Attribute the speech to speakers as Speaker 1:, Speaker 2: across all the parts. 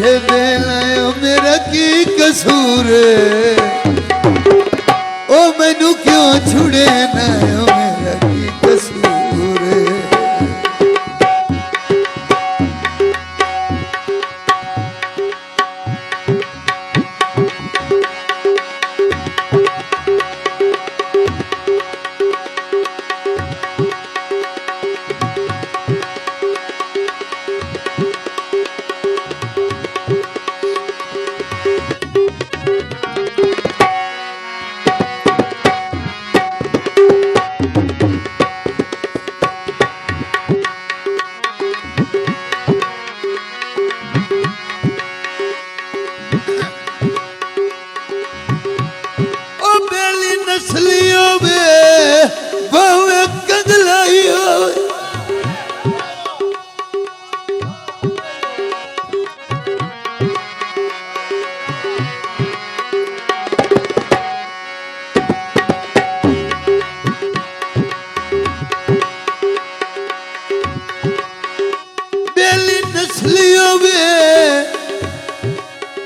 Speaker 1: दे लायो मेरा की कसूर ओ मैनू क्यों छुड़े ना मेरा की कसूर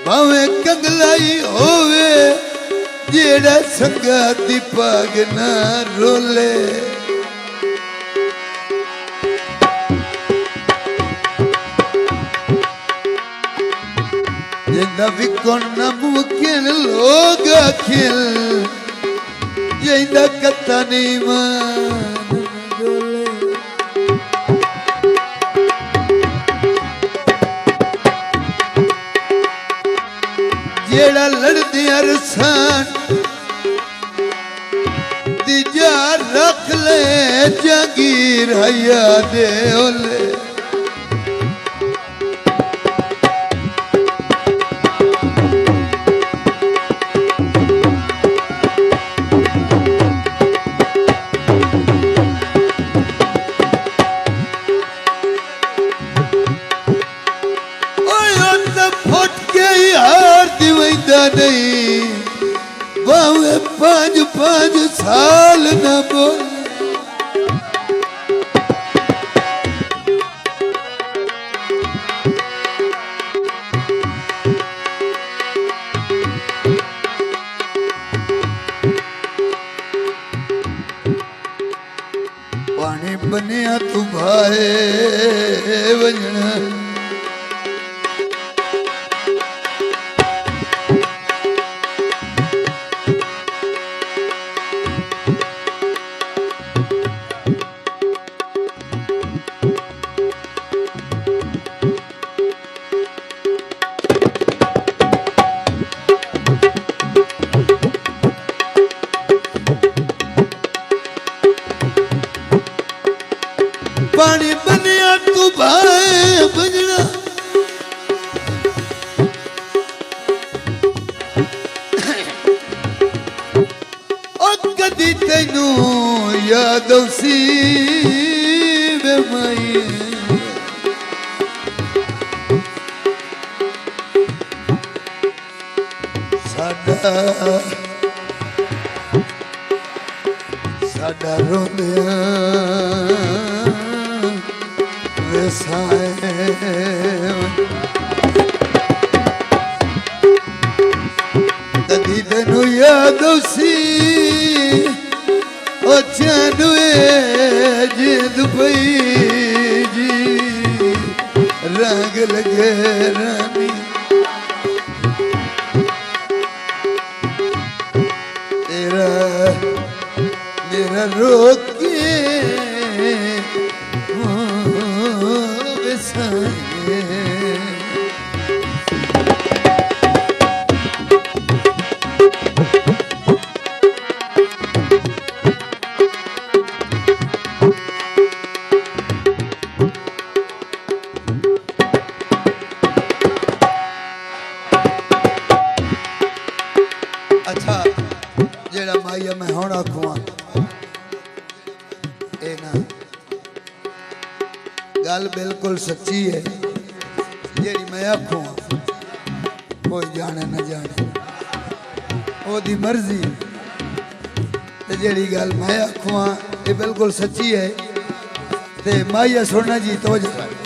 Speaker 1: भावे कंगलाई होवे जेड़ा संगा दी पग ना रोले जिंदा विकोण ना मुमकिन लोग खिल जिंदा कत्ता नहीं मान जेड़ा लड़दी अरसान दिजा रख ले जगीर हया दे ओले नहीं भावे 5-5 साल न बोल पानी बनिया तू भाए वजना पानी बनिया तू भाए बजना ओ कदी तेनू याद उसी वे माई साडा रोंदिया कदी तेनू याद उसी ओ चानुए जिंद पई जी रंग लगे रानी तेरा मेरा रोके अच्छा जेड़ा माइया मैं हुण आखुआ ए ना गल बिल्कुल सच्ची है जेड़ी मैं आखुआ कोई जाने न जाने ओदी मर्जी ते जेड़ी गल मैं आखुआ ये बिल्कुल सच्ची है ते माइया सुनना जी तवज्जो कर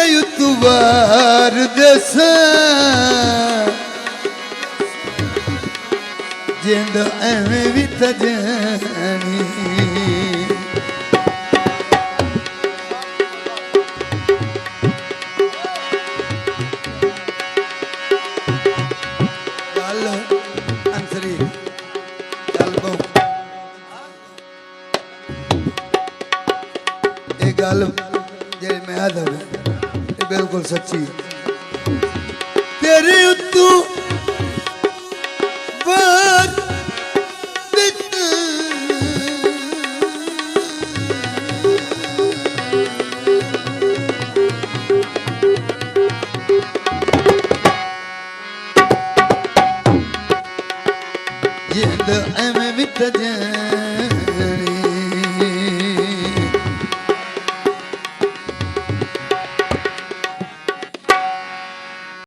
Speaker 1: युतवार दस जिंद एवें भी तजनी गल अंसरी गल ये गल जी मैं आदम ये बिल्कुल सच्ची